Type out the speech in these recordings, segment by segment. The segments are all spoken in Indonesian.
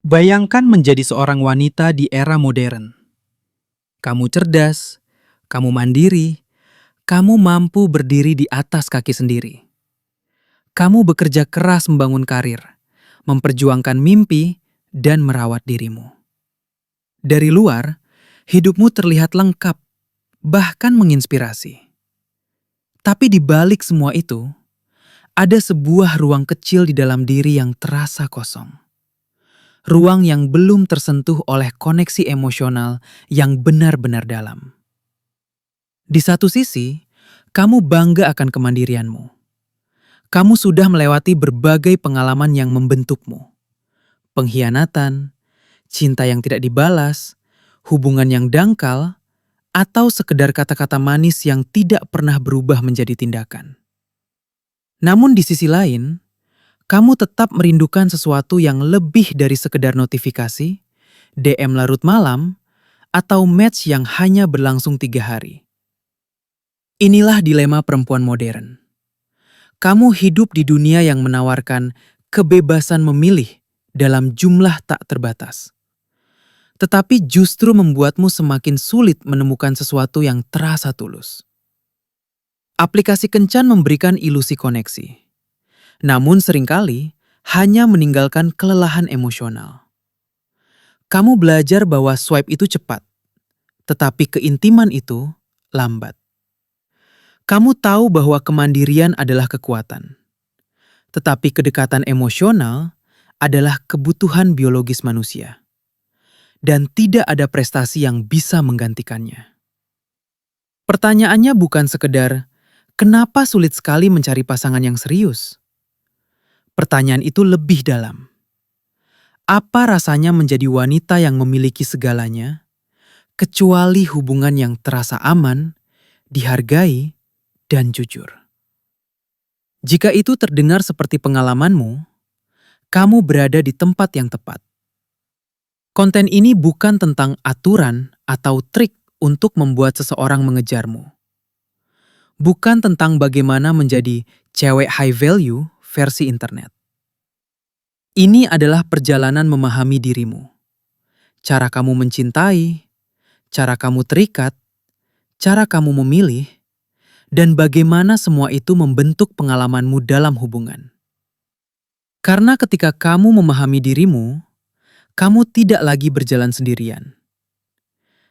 Bayangkan menjadi seorang wanita di era modern. Kamu cerdas, kamu mandiri, kamu mampu berdiri di atas kaki sendiri. Kamu bekerja keras membangun karir, memperjuangkan mimpi, dan merawat dirimu. Dari luar, hidupmu terlihat lengkap, bahkan menginspirasi. Tapi di balik semua itu, ada sebuah ruang kecil di dalam diri yang terasa kosong. Ruang yang belum tersentuh oleh koneksi emosional yang benar-benar dalam. Di satu sisi, kamu bangga akan kemandirianmu. Kamu sudah melewati berbagai pengalaman yang membentukmu. Pengkhianatan, cinta yang tidak dibalas, hubungan yang dangkal, atau sekedar kata-kata manis yang tidak pernah berubah menjadi tindakan. Namun di sisi lain, kamu tetap merindukan sesuatu yang lebih dari sekedar notifikasi, DM larut malam, atau match yang hanya berlangsung 3 hari. Inilah dilema perempuan modern. Kamu hidup di dunia yang menawarkan kebebasan memilih dalam jumlah tak terbatas. Tetapi justru membuatmu semakin sulit menemukan sesuatu yang terasa tulus. Aplikasi kencan memberikan ilusi koneksi. Namun seringkali hanya meninggalkan kelelahan emosional. Kamu belajar bahwa swipe itu cepat, tetapi keintiman itu lambat. Kamu tahu bahwa kemandirian adalah kekuatan, tetapi kedekatan emosional adalah kebutuhan biologis manusia. Dan tidak ada prestasi yang bisa menggantikannya. Pertanyaannya bukan sekedar, kenapa sulit sekali mencari pasangan yang serius? Pertanyaan itu lebih dalam. Apa rasanya menjadi wanita yang memiliki segalanya, kecuali hubungan yang terasa aman, dihargai, dan jujur? Jika itu terdengar seperti pengalamanmu, kamu berada di tempat yang tepat. Konten ini bukan tentang aturan atau trik untuk membuat seseorang mengejarmu. Bukan tentang bagaimana menjadi cewek high value versi internet. Ini adalah perjalanan memahami dirimu. Cara kamu mencintai, cara kamu terikat, cara kamu memilih, dan bagaimana semua itu membentuk pengalamanmu dalam hubungan. Karena ketika kamu memahami dirimu, kamu tidak lagi berjalan sendirian.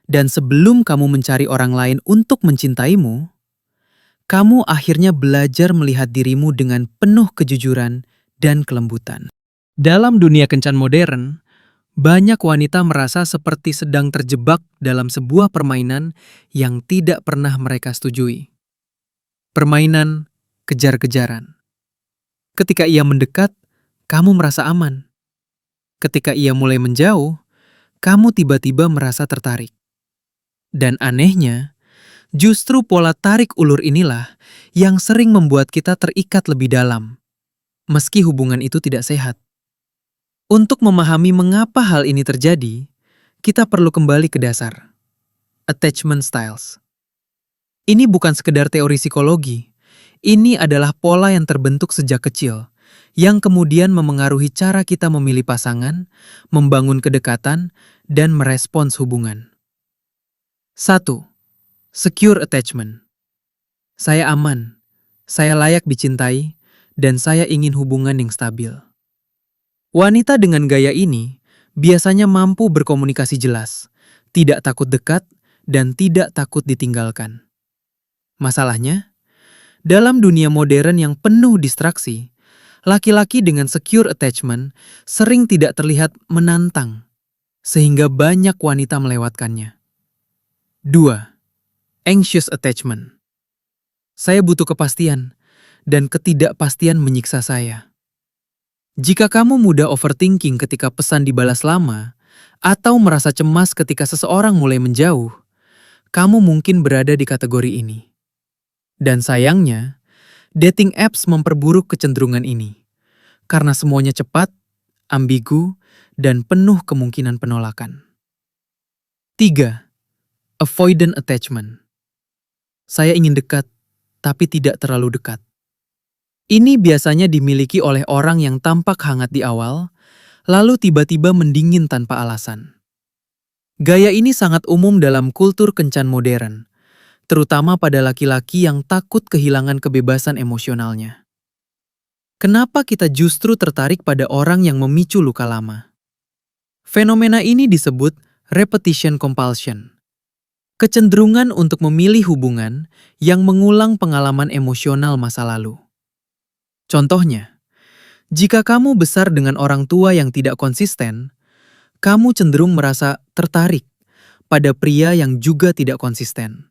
Dan sebelum kamu mencari orang lain untuk mencintaimu, kamu akhirnya belajar melihat dirimu dengan penuh kejujuran dan kelembutan. Dalam dunia kencan modern, banyak wanita merasa seperti sedang terjebak dalam sebuah permainan yang tidak pernah mereka setujui. Permainan kejar-kejaran. Ketika ia mendekat, kamu merasa aman. Ketika ia mulai menjauh, kamu tiba-tiba merasa tertarik. Dan anehnya, justru pola tarik ulur inilah yang sering membuat kita terikat lebih dalam, meski hubungan itu tidak sehat. Untuk memahami mengapa hal ini terjadi, kita perlu kembali ke dasar. Attachment styles. Ini bukan sekedar teori psikologi. Ini adalah pola yang terbentuk sejak kecil, yang kemudian memengaruhi cara kita memilih pasangan, membangun kedekatan, dan merespons hubungan. 1. Secure attachment. Saya aman, saya layak dicintai, dan saya ingin hubungan yang stabil. Wanita dengan gaya ini biasanya mampu berkomunikasi jelas, tidak takut dekat, dan tidak takut ditinggalkan. Masalahnya, dalam dunia modern yang penuh distraksi, laki-laki dengan secure attachment sering tidak terlihat menantang, sehingga banyak wanita melewatkannya. 2. Anxious attachment. Saya butuh kepastian, dan ketidakpastian menyiksa saya. Jika kamu mudah overthinking ketika pesan dibalas lama, atau merasa cemas ketika seseorang mulai menjauh, kamu mungkin berada di kategori ini. Dan sayangnya, dating apps memperburuk kecenderungan ini, karena semuanya cepat, ambigu, dan penuh kemungkinan penolakan. 3. Avoidant attachment. Saya ingin dekat, tapi tidak terlalu dekat. Ini biasanya dimiliki oleh orang yang tampak hangat di awal, lalu tiba-tiba mendingin tanpa alasan. Gaya ini sangat umum dalam kultur kencan modern, terutama pada laki-laki yang takut kehilangan kebebasan emosionalnya. Kenapa kita justru tertarik pada orang yang memicu luka lama? Fenomena ini disebut repetition compulsion. Kecenderungan untuk memilih hubungan yang mengulang pengalaman emosional masa lalu. Contohnya, jika kamu besar dengan orang tua yang tidak konsisten, kamu cenderung merasa tertarik pada pria yang juga tidak konsisten.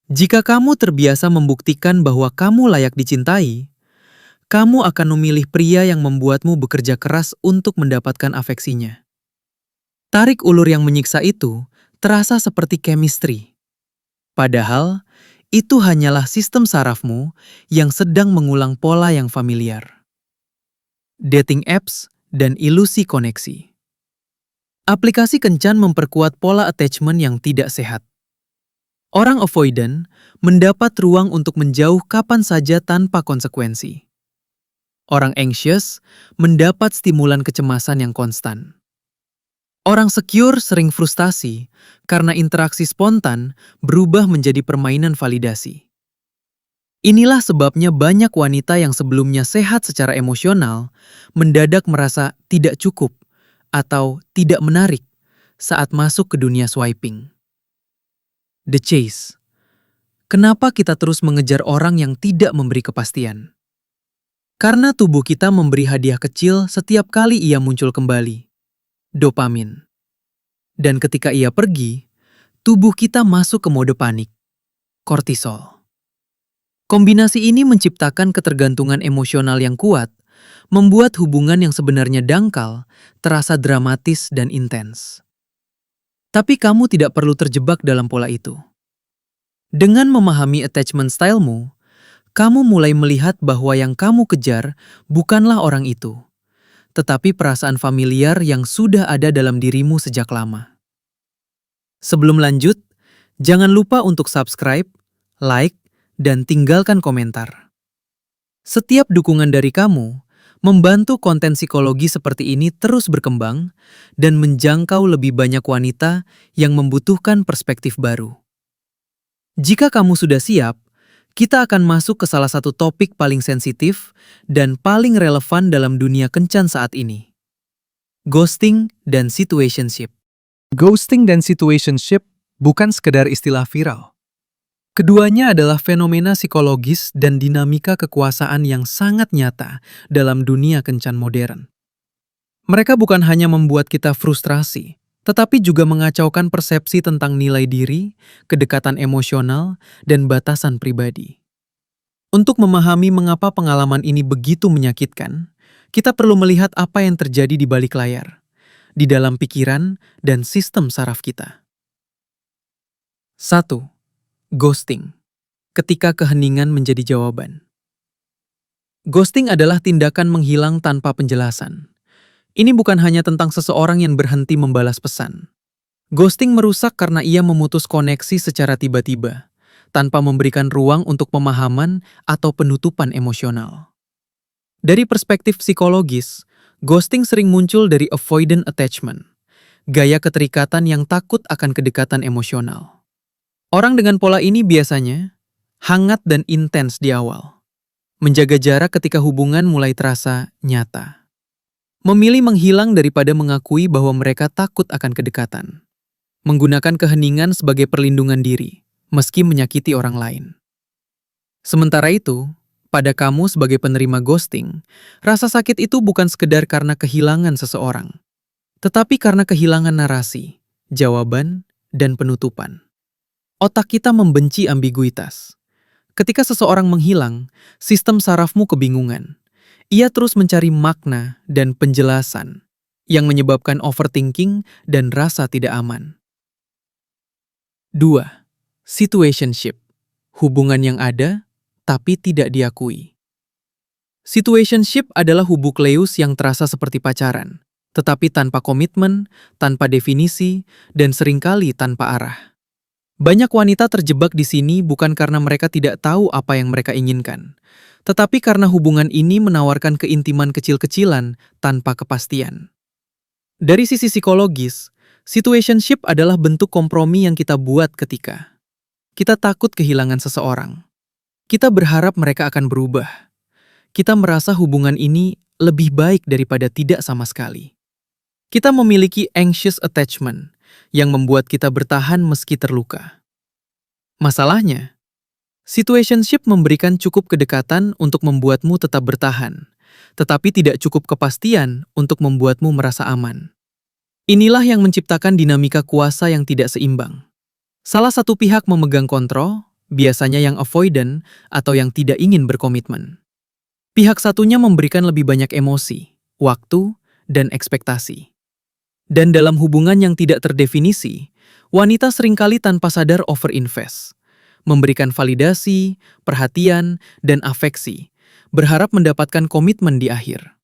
Jika kamu terbiasa membuktikan bahwa kamu layak dicintai, kamu akan memilih pria yang membuatmu bekerja keras untuk mendapatkan afeksinya. Tarik ulur yang menyiksa itu terasa seperti chemistry. Padahal, itu hanyalah sistem sarafmu yang sedang mengulang pola yang familiar. Dating apps dan ilusi koneksi. Aplikasi kencan memperkuat pola attachment yang tidak sehat. Orang avoidant mendapat ruang untuk menjauh kapan saja tanpa konsekuensi. Orang anxious mendapat stimulan kecemasan yang konstan. Orang secure sering frustasi karena interaksi spontan berubah menjadi permainan validasi. Inilah sebabnya banyak wanita yang sebelumnya sehat secara emosional mendadak merasa tidak cukup atau tidak menarik saat masuk ke dunia swiping. The chase. Kenapa kita terus mengejar orang yang tidak memberi kepastian? Karena tubuh kita memberi hadiah kecil setiap kali ia muncul kembali. Dopamin. Dan ketika ia pergi, tubuh kita masuk ke mode panik. Kortisol. Kombinasi ini menciptakan ketergantungan emosional yang kuat, membuat hubungan yang sebenarnya dangkal terasa dramatis dan intens. Tapi kamu tidak perlu terjebak dalam pola itu. Dengan memahami attachment stylemu, kamu mulai melihat bahwa yang kamu kejar bukanlah orang itu, tetapi perasaan familiar yang sudah ada dalam dirimu sejak lama. Sebelum lanjut, jangan lupa untuk subscribe, like, dan tinggalkan komentar. Setiap dukungan dari kamu membantu konten psikologi seperti ini terus berkembang dan menjangkau lebih banyak wanita yang membutuhkan perspektif baru. Jika kamu sudah siap, kita akan masuk ke salah satu topik paling sensitif dan paling relevan dalam dunia kencan saat ini. Ghosting dan situationship. Ghosting dan situationship bukan sekedar istilah viral. Keduanya adalah fenomena psikologis dan dinamika kekuasaan yang sangat nyata dalam dunia kencan modern. Mereka bukan hanya membuat kita frustrasi, tetapi juga mengacaukan persepsi tentang nilai diri, kedekatan emosional, dan batasan pribadi. Untuk memahami mengapa pengalaman ini begitu menyakitkan, kita perlu melihat apa yang terjadi di balik layar, di dalam pikiran dan sistem saraf kita. 1. Ghosting. Ketika keheningan menjadi jawaban. Ghosting adalah tindakan menghilang tanpa penjelasan. Ini bukan hanya tentang seseorang yang berhenti membalas pesan. Ghosting merusak karena ia memutus koneksi secara tiba-tiba, tanpa memberikan ruang untuk pemahaman atau penutupan emosional. Dari perspektif psikologis, ghosting sering muncul dari avoidant attachment, gaya keterikatan yang takut akan kedekatan emosional. Orang dengan pola ini biasanya hangat dan intens di awal, menjaga jarak ketika hubungan mulai terasa nyata. Memilih menghilang daripada mengakui bahwa mereka takut akan kedekatan. Menggunakan keheningan sebagai perlindungan diri, meski menyakiti orang lain. Sementara itu, pada kamu sebagai penerima ghosting, rasa sakit itu bukan sekedar karena kehilangan seseorang, tetapi karena kehilangan narasi, jawaban, dan penutupan. Otak kita membenci ambiguitas. Ketika seseorang menghilang, sistem sarafmu kebingungan. Ia terus mencari makna dan penjelasan yang menyebabkan overthinking dan rasa tidak aman. 2. Situationship. Hubungan yang ada, tapi tidak diakui. Situationship adalah hubukleus yang terasa seperti pacaran, tetapi tanpa komitmen, tanpa definisi, dan seringkali tanpa arah. Banyak wanita terjebak di sini bukan karena mereka tidak tahu apa yang mereka inginkan, tetapi karena hubungan ini menawarkan keintiman kecil-kecilan tanpa kepastian. Dari sisi psikologis, situationship adalah bentuk kompromi yang kita buat ketika kita takut kehilangan seseorang. Kita berharap mereka akan berubah. Kita merasa hubungan ini lebih baik daripada tidak sama sekali. Kita memiliki anxious attachment yang membuat kita bertahan meski terluka. Masalahnya, situationship memberikan cukup kedekatan untuk membuatmu tetap bertahan, tetapi tidak cukup kepastian untuk membuatmu merasa aman. Inilah yang menciptakan dinamika kuasa yang tidak seimbang. Salah satu pihak memegang kontrol, biasanya yang avoidant atau yang tidak ingin berkomitmen. Pihak satunya memberikan lebih banyak emosi, waktu, dan ekspektasi. Dan dalam hubungan yang tidak terdefinisi, wanita seringkali tanpa sadar overinvest, memberikan validasi, perhatian, dan afeksi, berharap mendapatkan komitmen di akhir.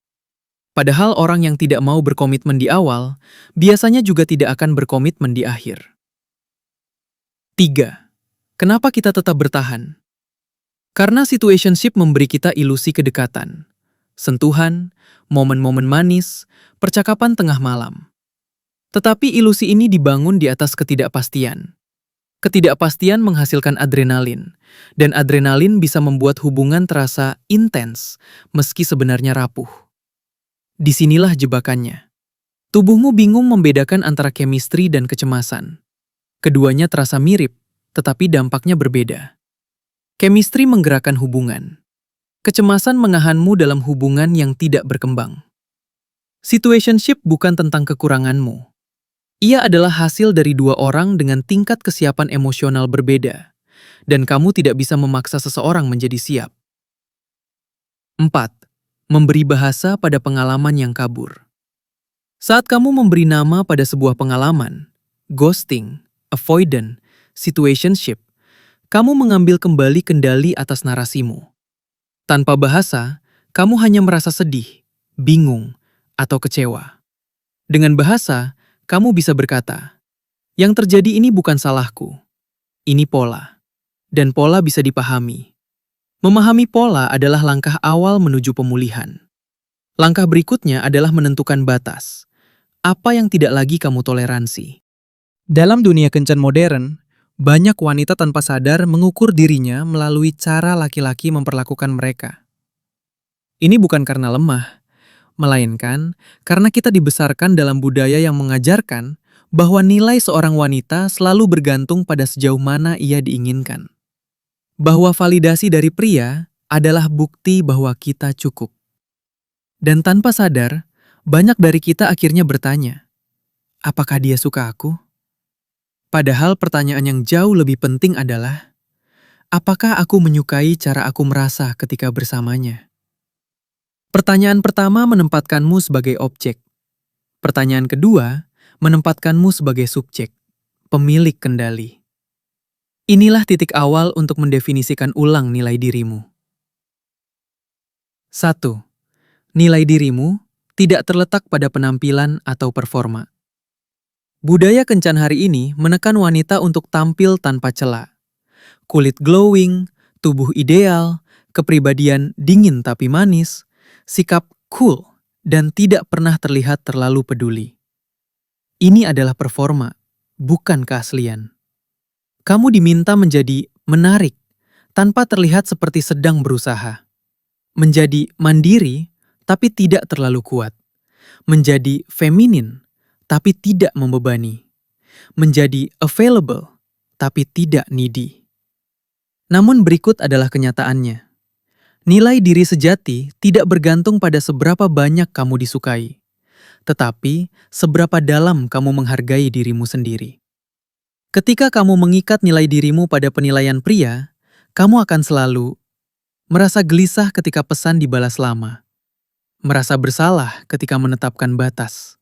Padahal orang yang tidak mau berkomitmen di awal, biasanya juga tidak akan berkomitmen di akhir. 3. Kenapa kita tetap bertahan? Karena situationship memberi kita ilusi kedekatan, sentuhan, momen-momen manis, percakapan tengah malam. Tetapi ilusi ini dibangun di atas ketidakpastian. Ketidakpastian menghasilkan adrenalin, dan adrenalin bisa membuat hubungan terasa intens meski sebenarnya rapuh. Disinilah jebakannya. Tubuhmu bingung membedakan antara chemistry dan kecemasan. Keduanya terasa mirip, tetapi dampaknya berbeda. Chemistry menggerakkan hubungan. Kecemasan menahanmu dalam hubungan yang tidak berkembang. Situationship bukan tentang kekuranganmu. Ia adalah hasil dari dua orang dengan tingkat kesiapan emosional berbeda, dan kamu tidak bisa memaksa seseorang menjadi siap. 4. Memberi bahasa pada pengalaman yang kabur. Saat kamu memberi nama pada sebuah pengalaman, ghosting, avoidant, situationship, kamu mengambil kembali kendali atas narasimu. Tanpa bahasa, kamu hanya merasa sedih, bingung, atau kecewa. Dengan bahasa, kamu bisa berkata, "Yang terjadi ini bukan salahku. Ini pola." Dan pola bisa dipahami. Memahami pola adalah langkah awal menuju pemulihan. Langkah berikutnya adalah menentukan batas. Apa yang tidak lagi kamu toleransi? Dalam dunia kencan modern, banyak wanita tanpa sadar mengukur dirinya melalui cara laki-laki memperlakukan mereka. Ini bukan karena lemah, melainkan karena kita dibesarkan dalam budaya yang mengajarkan bahwa nilai seorang wanita selalu bergantung pada sejauh mana ia diinginkan. Bahwa validasi dari pria adalah bukti bahwa kita cukup. Dan tanpa sadar, banyak dari kita akhirnya bertanya, apakah dia suka aku? Padahal pertanyaan yang jauh lebih penting adalah, apakah aku menyukai cara aku merasa ketika bersamanya? Pertanyaan pertama menempatkanmu sebagai objek. Pertanyaan kedua menempatkanmu sebagai subjek, pemilik kendali. Inilah titik awal untuk mendefinisikan ulang nilai dirimu. 1. Nilai dirimu tidak terletak pada penampilan atau performa. Budaya kencan hari ini menekan wanita untuk tampil tanpa celah. Kulit glowing, tubuh ideal, kepribadian dingin tapi manis, sikap cool, dan tidak pernah terlihat terlalu peduli. Ini adalah performa, bukan keaslian. Kamu diminta menjadi menarik, tanpa terlihat seperti sedang berusaha. Menjadi mandiri, tapi tidak terlalu kuat. Menjadi feminin, tapi tidak membebani. Menjadi available, tapi tidak needy. Namun berikut adalah kenyataannya. Nilai diri sejati tidak bergantung pada seberapa banyak kamu disukai, tetapi seberapa dalam kamu menghargai dirimu sendiri. Ketika kamu mengikat nilai dirimu pada penilaian pria, kamu akan selalu merasa gelisah ketika pesan dibalas lama, merasa bersalah ketika menetapkan batas,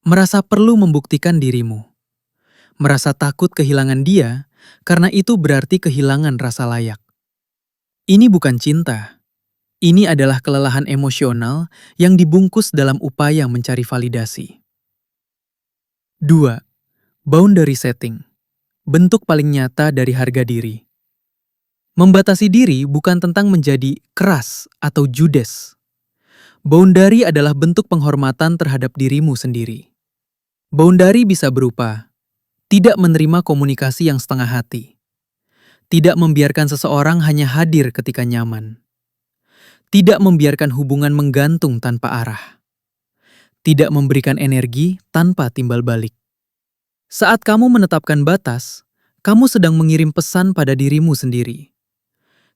merasa perlu membuktikan dirimu, merasa takut kehilangan dia karena itu berarti kehilangan rasa layak. Ini bukan cinta. Ini adalah kelelahan emosional yang dibungkus dalam upaya mencari validasi. 2. Boundary setting. Bentuk paling nyata dari harga diri. Membatasi diri bukan tentang menjadi keras atau judes. Boundary adalah bentuk penghormatan terhadap dirimu sendiri. Boundary bisa berupa tidak menerima komunikasi yang setengah hati, tidak membiarkan seseorang hanya hadir ketika nyaman, tidak membiarkan hubungan menggantung tanpa arah, tidak memberikan energi tanpa timbal balik. Saat kamu menetapkan batas, kamu sedang mengirim pesan pada dirimu sendiri.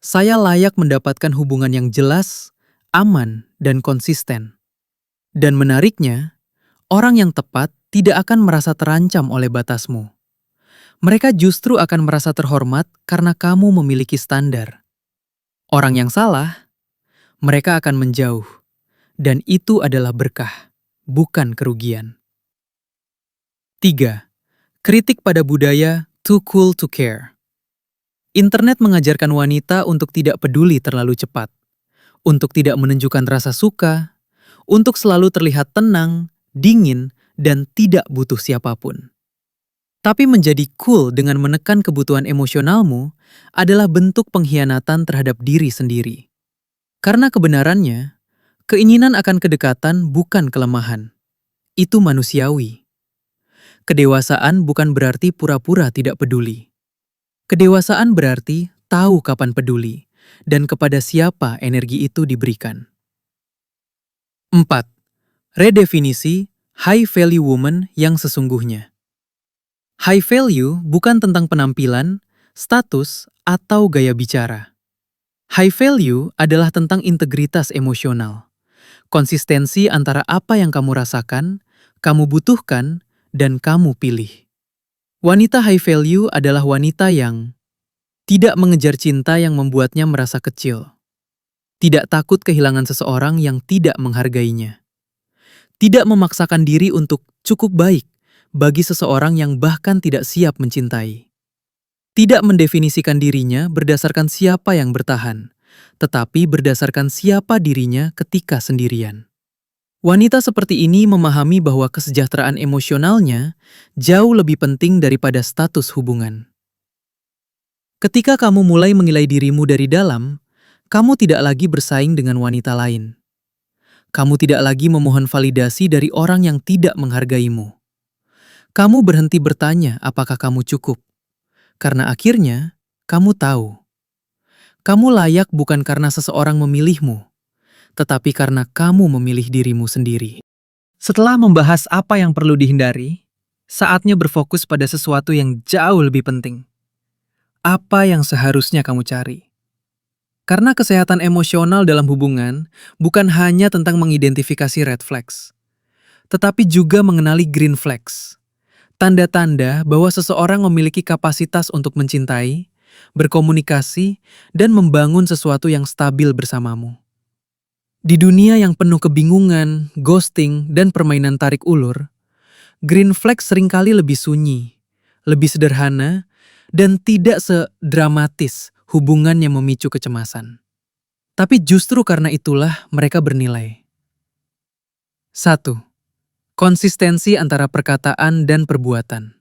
Saya layak mendapatkan hubungan yang jelas, aman, dan konsisten. Dan menariknya, orang yang tepat tidak akan merasa terancam oleh batasmu. Mereka justru akan merasa terhormat karena kamu memiliki standar. Orang yang salah, mereka akan menjauh. Dan itu adalah berkah, bukan kerugian. 3. Kritik pada budaya too cool to care. Internet mengajarkan wanita untuk tidak peduli terlalu cepat, untuk tidak menunjukkan rasa suka, untuk selalu terlihat tenang, dingin, dan tidak butuh siapapun. Tapi menjadi cool dengan menekan kebutuhan emosionalmu adalah bentuk pengkhianatan terhadap diri sendiri. Karena kebenarannya, keinginan akan kedekatan bukan kelemahan. Itu manusiawi. Kedewasaan bukan berarti pura-pura tidak peduli. Kedewasaan berarti tahu kapan peduli dan kepada siapa energi itu diberikan. 4. Redefinisi high value woman yang sesungguhnya. High value bukan tentang penampilan, status, atau gaya bicara. High value adalah tentang integritas emosional, konsistensi antara apa yang kamu rasakan, kamu butuhkan, dan kamu pilih. Wanita high value adalah wanita yang tidak mengejar cinta yang membuatnya merasa kecil, tidak takut kehilangan seseorang yang tidak menghargainya, tidak memaksakan diri untuk cukup baik bagi seseorang yang bahkan tidak siap mencintai, tidak mendefinisikan dirinya berdasarkan siapa yang bertahan, tetapi berdasarkan siapa dirinya ketika sendirian. Wanita seperti ini memahami bahwa kesejahteraan emosionalnya jauh lebih penting daripada status hubungan. Ketika kamu mulai menilai dirimu dari dalam, kamu tidak lagi bersaing dengan wanita lain. Kamu tidak lagi memohon validasi dari orang yang tidak menghargaimu. Kamu berhenti bertanya apakah kamu cukup, karena akhirnya kamu tahu. Kamu layak bukan karena seseorang memilihmu, tetapi karena kamu memilih dirimu sendiri. Setelah membahas apa yang perlu dihindari, saatnya berfokus pada sesuatu yang jauh lebih penting. Apa yang seharusnya kamu cari? Karena kesehatan emosional dalam hubungan bukan hanya tentang mengidentifikasi red flags, tetapi juga mengenali green flags. Tanda-tanda bahwa seseorang memiliki kapasitas untuk mencintai, berkomunikasi, dan membangun sesuatu yang stabil bersamamu. Di dunia yang penuh kebingungan, ghosting, dan permainan tarik ulur, green flag seringkali lebih sunyi, lebih sederhana, dan tidak sedramatis hubungan yang memicu kecemasan. Tapi justru karena itulah mereka bernilai. 1. Konsistensi antara perkataan dan perbuatan.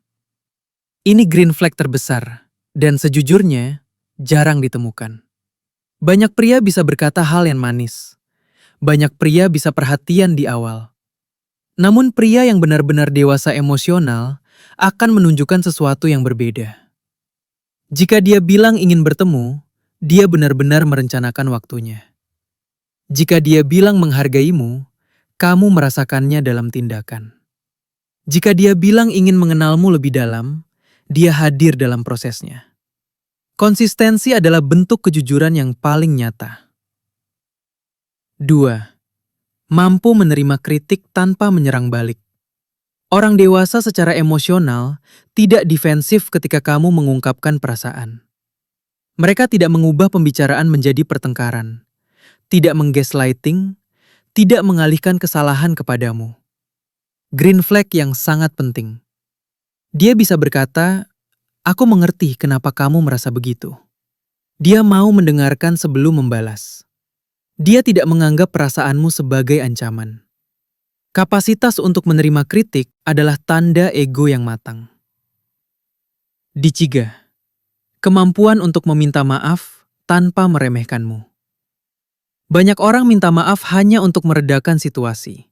Ini green flag terbesar, dan sejujurnya jarang ditemukan. Banyak pria bisa berkata hal yang manis. Banyak pria bisa perhatian di awal. Namun pria yang benar-benar dewasa emosional akan menunjukkan sesuatu yang berbeda. Jika dia bilang ingin bertemu, dia benar-benar merencanakan waktunya. Jika dia bilang menghargaimu, kamu merasakannya dalam tindakan. Jika dia bilang ingin mengenalmu lebih dalam, dia hadir dalam prosesnya. Konsistensi adalah bentuk kejujuran yang paling nyata. 2. Mampu menerima kritik tanpa menyerang balik. Orang dewasa secara emosional tidak defensif ketika kamu mengungkapkan perasaan. Mereka tidak mengubah pembicaraan menjadi pertengkaran, tidak menggaslighting, tidak mengalihkan kesalahan kepadamu. Green flag yang sangat penting. Dia bisa berkata, "Aku mengerti kenapa kamu merasa begitu." Dia mau mendengarkan sebelum membalas. Dia tidak menganggap perasaanmu sebagai ancaman. Kapasitas untuk menerima kritik adalah tanda ego yang matang. 3. Kemampuan untuk meminta maaf tanpa meremehkanmu. Banyak orang minta maaf hanya untuk meredakan situasi,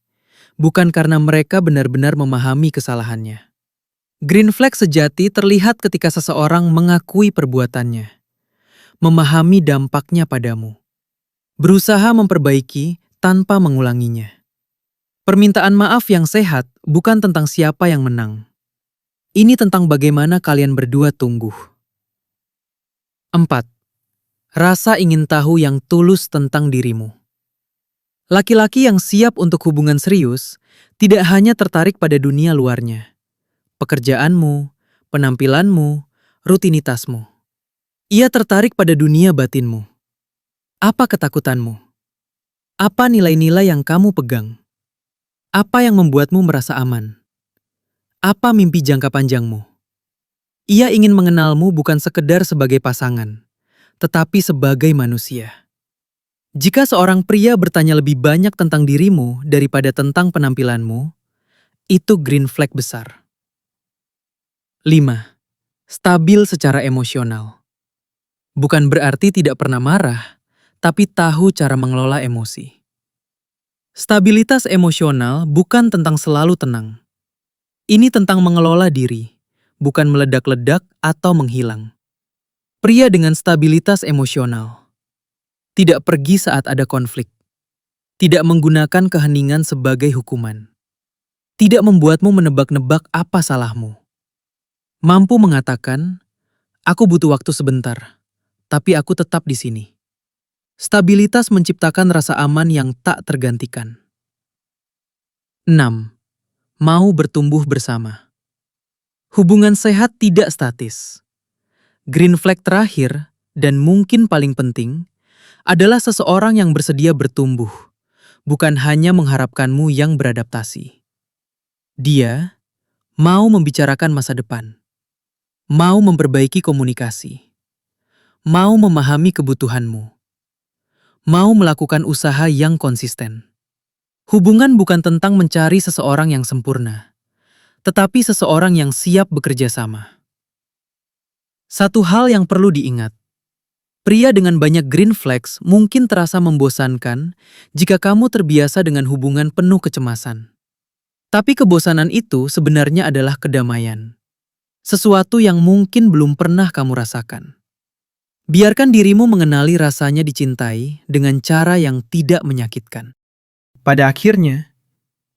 bukan karena mereka benar-benar memahami kesalahannya. Green flag sejati terlihat ketika seseorang mengakui perbuatannya, memahami dampaknya padamu, berusaha memperbaiki tanpa mengulanginya. Permintaan maaf yang sehat bukan tentang siapa yang menang. Ini tentang bagaimana kalian berdua tumbuh. 4. Rasa ingin tahu yang tulus tentang dirimu. Laki-laki yang siap untuk hubungan serius tidak hanya tertarik pada dunia luarnya, pekerjaanmu, penampilanmu, rutinitasmu. Ia tertarik pada dunia batinmu. Apa ketakutanmu? Apa nilai-nilai yang kamu pegang? Apa yang membuatmu merasa aman? Apa mimpi jangka panjangmu? Ia ingin mengenalmu bukan sekedar sebagai pasangan, tetapi sebagai manusia. Jika seorang pria bertanya lebih banyak tentang dirimu daripada tentang penampilanmu, itu green flag besar. 5. Stabil secara emosional. Bukan berarti tidak pernah marah, tapi tahu cara mengelola emosi. Stabilitas emosional bukan tentang selalu tenang. Ini tentang mengelola diri, bukan meledak-ledak atau menghilang. Pria dengan stabilitas emosional tidak pergi saat ada konflik, tidak menggunakan keheningan sebagai hukuman, tidak membuatmu menebak-nebak apa salahmu. Mampu mengatakan, "Aku butuh waktu sebentar, tapi aku tetap di sini." Stabilitas menciptakan rasa aman yang tak tergantikan. 6. Mau bertumbuh bersama. Hubungan sehat tidak statis. Green flag terakhir, dan mungkin paling penting, adalah seseorang yang bersedia bertumbuh, bukan hanya mengharapkanmu yang beradaptasi. Dia mau membicarakan masa depan, mau memperbaiki komunikasi, mau memahami kebutuhanmu, mau melakukan usaha yang konsisten. Hubungan bukan tentang mencari seseorang yang sempurna, tetapi seseorang yang siap bekerja sama. Satu hal yang perlu diingat, pria dengan banyak green flags mungkin terasa membosankan jika kamu terbiasa dengan hubungan penuh kecemasan. Tapi kebosanan itu sebenarnya adalah kedamaian. Sesuatu yang mungkin belum pernah kamu rasakan. Biarkan dirimu mengenali rasanya dicintai dengan cara yang tidak menyakitkan. Pada akhirnya,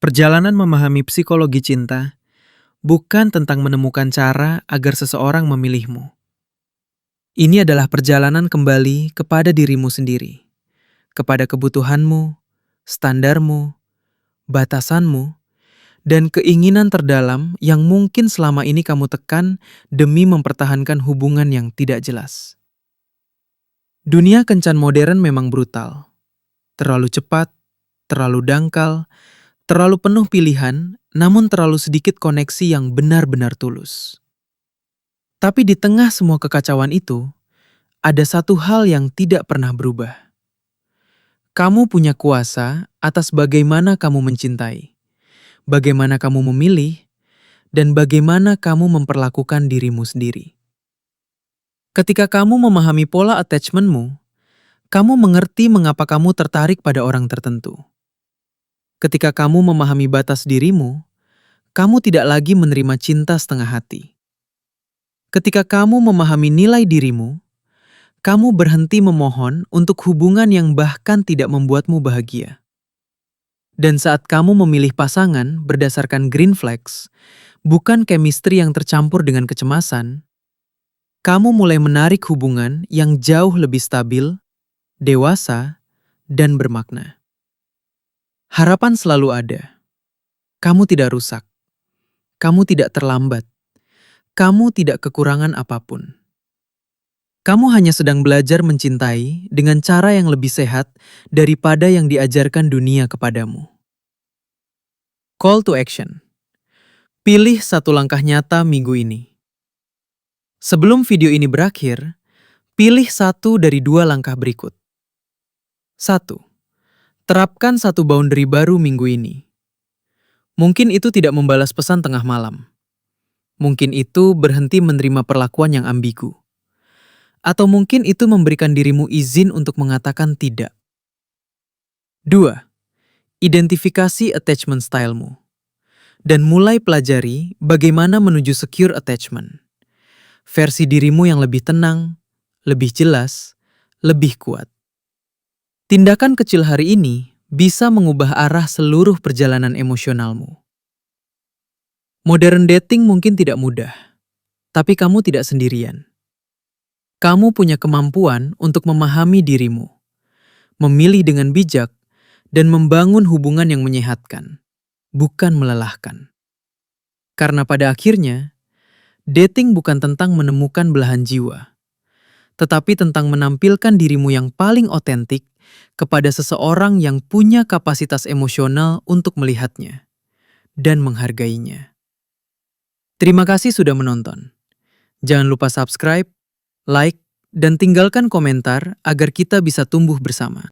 perjalanan memahami psikologi cinta bukan tentang menemukan cara agar seseorang memilihmu. Ini adalah perjalanan kembali kepada dirimu sendiri, kepada kebutuhanmu, standarmu, batasanmu, dan keinginan terdalam yang mungkin selama ini kamu tekan demi mempertahankan hubungan yang tidak jelas. Dunia kencan modern memang brutal, terlalu cepat, terlalu dangkal, terlalu penuh pilihan, namun terlalu sedikit koneksi yang benar-benar tulus. Tapi di tengah semua kekacauan itu, ada satu hal yang tidak pernah berubah. Kamu punya kuasa atas bagaimana kamu mencintai, bagaimana kamu memilih, dan bagaimana kamu memperlakukan dirimu sendiri. Ketika kamu memahami pola attachment-mu, kamu mengerti mengapa kamu tertarik pada orang tertentu. Ketika kamu memahami batas dirimu, kamu tidak lagi menerima cinta setengah hati. Ketika kamu memahami nilai dirimu, kamu berhenti memohon untuk hubungan yang bahkan tidak membuatmu bahagia. Dan saat kamu memilih pasangan berdasarkan green flags, bukan chemistry yang tercampur dengan kecemasan, kamu mulai menarik hubungan yang jauh lebih stabil, dewasa, dan bermakna. Harapan selalu ada. Kamu tidak rusak. Kamu tidak terlambat. Kamu tidak kekurangan apapun. Kamu hanya sedang belajar mencintai dengan cara yang lebih sehat daripada yang diajarkan dunia kepadamu. Call to action. Pilih satu langkah nyata minggu ini. Sebelum video ini berakhir, pilih satu dari dua langkah berikut. 1. Terapkan satu boundary baru minggu ini. Mungkin itu tidak membalas pesan tengah malam. Mungkin itu berhenti menerima perlakuan yang ambigu. Atau mungkin itu memberikan dirimu izin untuk mengatakan tidak. 2. Identifikasi attachment stylemu. Dan mulai pelajari bagaimana menuju secure attachment. Versi dirimu yang lebih tenang, lebih jelas, lebih kuat. Tindakan kecil hari ini bisa mengubah arah seluruh perjalanan emosionalmu. Modern dating mungkin tidak mudah, tapi kamu tidak sendirian. Kamu punya kemampuan untuk memahami dirimu, memilih dengan bijak, dan membangun hubungan yang menyehatkan, bukan melelahkan. Karena pada akhirnya, dating bukan tentang menemukan belahan jiwa, tetapi tentang menampilkan dirimu yang paling otentik kepada seseorang yang punya kapasitas emosional untuk melihatnya dan menghargainya. Terima kasih sudah menonton. Jangan lupa subscribe, like, dan tinggalkan komentar agar kita bisa tumbuh bersama.